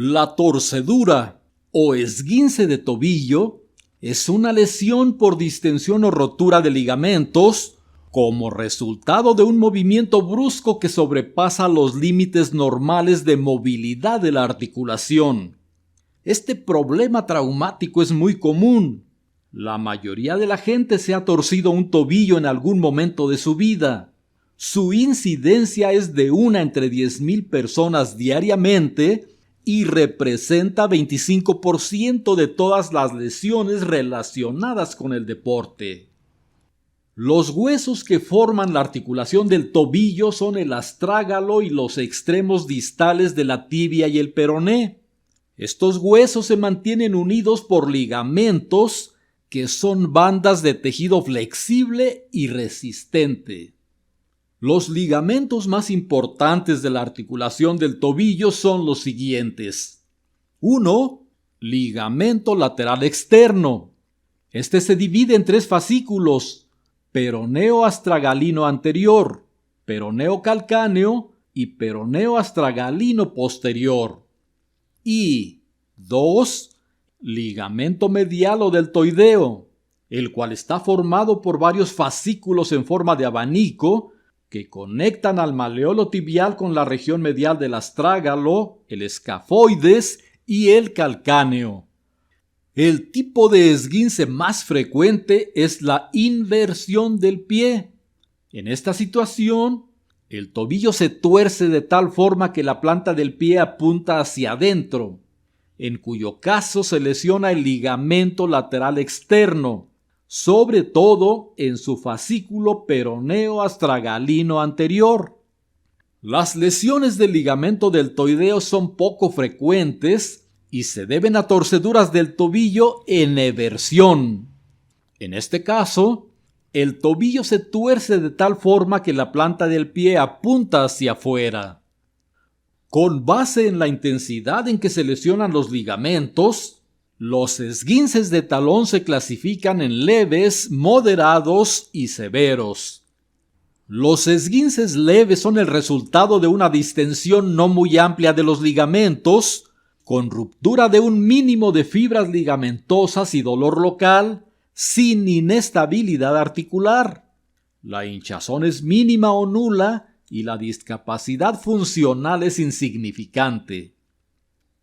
La torcedura o esguince de tobillo es una lesión por distensión o rotura de ligamentos como resultado de un movimiento brusco que sobrepasa los límites normales de movilidad de la articulación. Este problema traumático es muy común. La mayoría de la gente se ha torcido un tobillo en algún momento de su vida. Su incidencia es de 1 entre 10,000 personas diariamente y representa 25% de todas las lesiones relacionadas con el deporte. Los huesos que forman la articulación del tobillo son el astrágalo y los extremos distales de la tibia y el peroné. Estos huesos se mantienen unidos por ligamentos que son bandas de tejido flexible y resistente. Los ligamentos más importantes de la articulación del tobillo son los siguientes. 1. Ligamento lateral externo. Este se divide en 3 fascículos: peroneo astragalino anterior, peroneo calcáneo y peroneo astragalino posterior. Y 2. Ligamento medial o deltoideo, el cual está formado por varios fascículos en forma de abanico que conectan al maleolo tibial con la región medial del astrágalo, el escafoides y el calcáneo. El tipo de esguince más frecuente es la inversión del pie. En esta situación, el tobillo se tuerce de tal forma que la planta del pie apunta hacia adentro, en cuyo caso se lesiona el ligamento lateral externo, sobre todo en su fascículo peroneo astragalino anterior. Las lesiones del ligamento deltoideo son poco frecuentes y se deben a torceduras del tobillo en eversión. En este caso, el tobillo se tuerce de tal forma que la planta del pie apunta hacia afuera. Con base en la intensidad en que se lesionan los ligamentos, los esguinces de talón se clasifican en leves, moderados y severos. Los esguinces leves son el resultado de una distensión no muy amplia de los ligamentos, con ruptura de un mínimo de fibras ligamentosas y dolor local, sin inestabilidad articular. La hinchazón es mínima o nula y la discapacidad funcional es insignificante.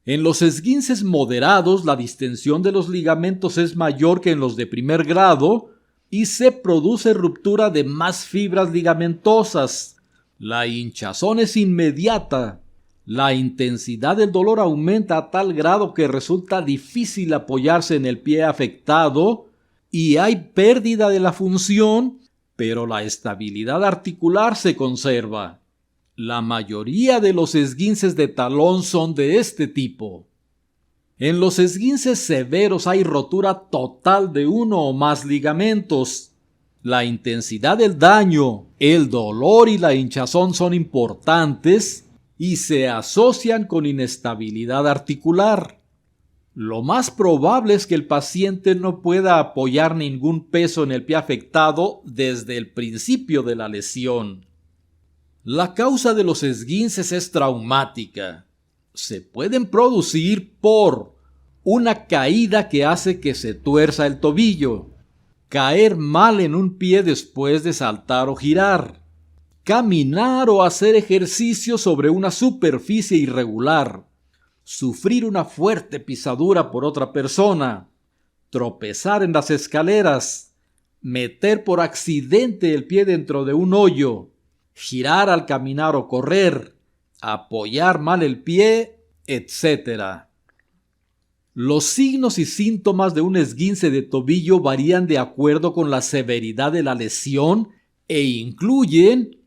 En los esguinces moderados, la distensión de los ligamentos es mayor que en los de primer grado y se produce ruptura de más fibras ligamentosas. La hinchazón es inmediata. La intensidad del dolor aumenta a tal grado que resulta difícil apoyarse en el pie afectado y hay pérdida de la función, pero la estabilidad articular se conserva. La mayoría de los esguinces de talón son de este tipo. En los esguinces severos hay rotura total de uno o más ligamentos. La intensidad del daño, el dolor y la hinchazón son importantes y se asocian con inestabilidad articular. Lo más probable es que el paciente no pueda apoyar ningún peso en el pie afectado desde el principio de la lesión. La causa de los esguinces es traumática. Se pueden producir por una caída que hace que se tuerza el tobillo, caer mal en un pie después de saltar o girar, caminar o hacer ejercicio sobre una superficie irregular, sufrir una fuerte pisadura por otra persona, tropezar en las escaleras, meter por accidente el pie dentro de un hoyo, girar al caminar o correr, apoyar mal el pie, etc. Los signos y síntomas de un esguince de tobillo varían de acuerdo con la severidad de la lesión e incluyen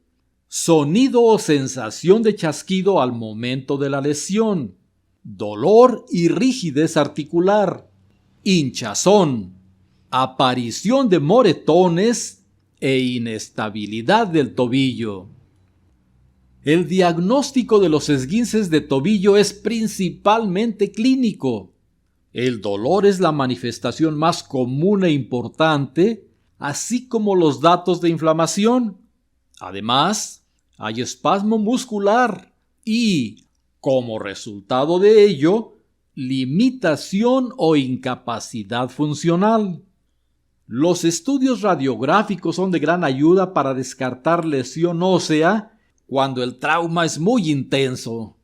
sonido o sensación de chasquido al momento de la lesión, dolor y rigidez articular, hinchazón, aparición de moretones e inestabilidad del tobillo. El diagnóstico de los esguinces de tobillo es principalmente clínico. El dolor es la manifestación más común e importante, así como los datos de inflamación. Además, hay espasmo muscular y Como resultado de ello, limitación o incapacidad funcional. Los estudios radiográficos son de gran ayuda para descartar lesión ósea cuando el trauma es muy intenso.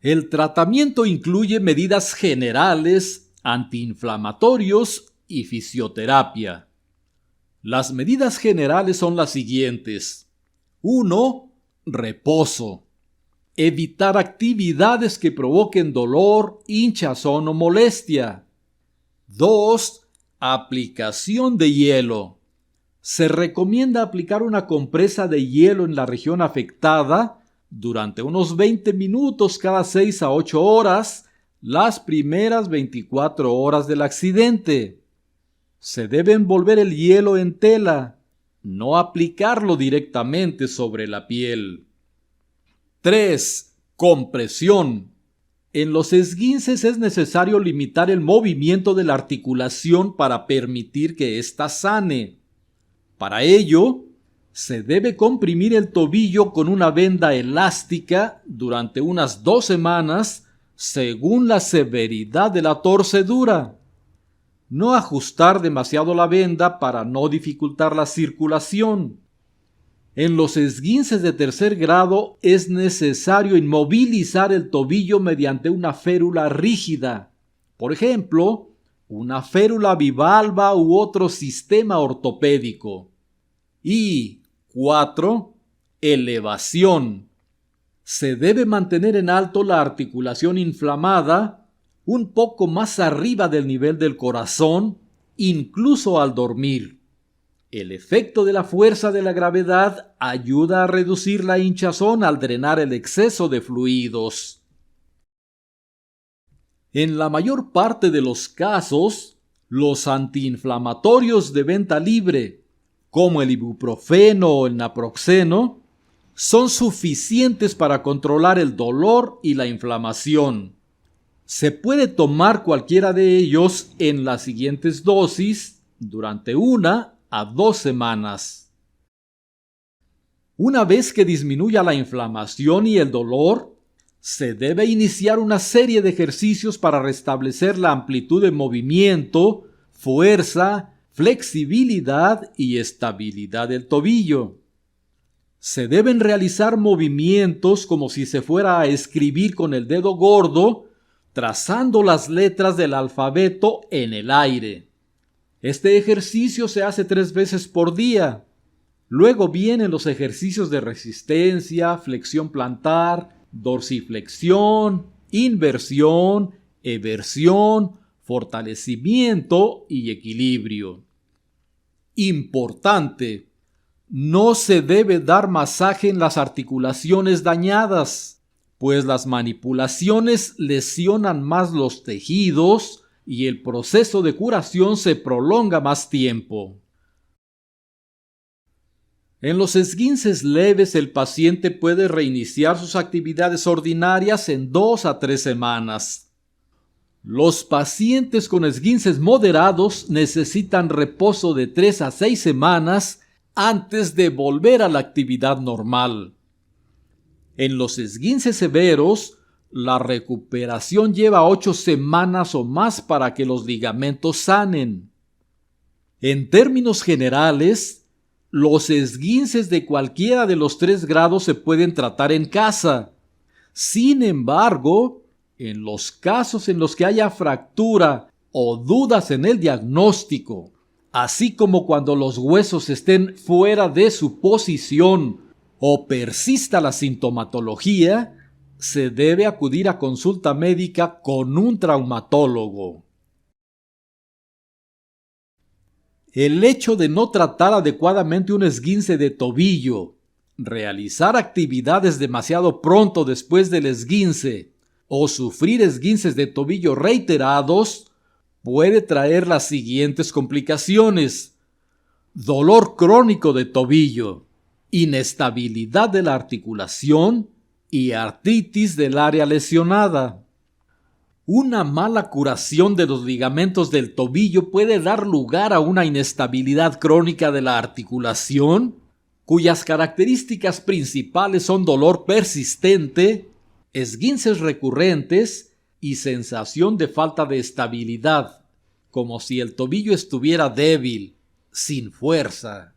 El tratamiento incluye medidas generales, antiinflamatorios y fisioterapia. Las medidas generales son las siguientes. 1. Reposo. Evitar actividades que provoquen dolor, hinchazón o molestia. 2. Aplicación de hielo. Se recomienda aplicar una compresa de hielo en la región afectada durante unos 20 minutos cada 6 a 8 horas, las primeras 24 horas del accidente. Se debe envolver el hielo en tela, no aplicarlo directamente sobre la piel. 3. Compresión. En los esguinces es necesario limitar el movimiento de la articulación para permitir que ésta sane. Para ello, se debe comprimir el tobillo con una venda elástica durante unas 2 semanas según la severidad de la torcedura. No ajustar demasiado la venda para no dificultar la circulación. En los esguinces de tercer grado es necesario inmovilizar el tobillo mediante una férula rígida, por ejemplo, una férula bivalva u otro sistema ortopédico. Y 4. Elevación. Se debe mantener en alto la articulación inflamada un poco más arriba del nivel del corazón, incluso al dormir. El efecto de la fuerza de la gravedad ayuda a reducir la hinchazón al drenar el exceso de fluidos. En la mayor parte de los casos, los antiinflamatorios de venta libre, como el ibuprofeno o el naproxeno, son suficientes para controlar el dolor y la inflamación. Se puede tomar cualquiera de ellos en las siguientes dosis durante 1 a 2 semanas. Una vez que disminuya la inflamación y el dolor, se debe iniciar una serie de ejercicios para restablecer la amplitud de movimiento, fuerza, flexibilidad y estabilidad del tobillo. Se deben realizar movimientos como si se fuera a escribir con el dedo gordo, trazando las letras del alfabeto en el aire. Este ejercicio se hace 3 veces por día. Luego vienen los ejercicios de resistencia, flexión plantar, dorsiflexión, inversión, eversión, fortalecimiento y equilibrio. Importante: no se debe dar masaje en las articulaciones dañadas, pues las manipulaciones lesionan más los tejidos y el proceso de curación se prolonga más tiempo. En los esguinces leves, el paciente puede reiniciar sus actividades ordinarias en 2 a 3 semanas. Los pacientes con esguinces moderados necesitan reposo de 3 a 6 semanas antes de volver a la actividad normal. En los esguinces severos, la recuperación lleva 8 semanas o más para que los ligamentos sanen. En términos generales, los esguinces de cualquiera de los 3 grados se pueden tratar en casa. Sin embargo, en los casos en los que haya fractura o dudas en el diagnóstico, así como cuando los huesos estén fuera de su posición o persista la sintomatología, se debe acudir a consulta médica con un traumatólogo. El hecho de no tratar adecuadamente un esguince de tobillo, realizar actividades demasiado pronto después del esguince o sufrir esguinces de tobillo reiterados puede traer las siguientes complicaciones: dolor crónico de tobillo, inestabilidad de la articulación y artritis del área lesionada. Una mala curación de los ligamentos del tobillo puede dar lugar a una inestabilidad crónica de la articulación, cuyas características principales son dolor persistente, esguinces recurrentes y sensación de falta de estabilidad, como si el tobillo estuviera débil, sin fuerza.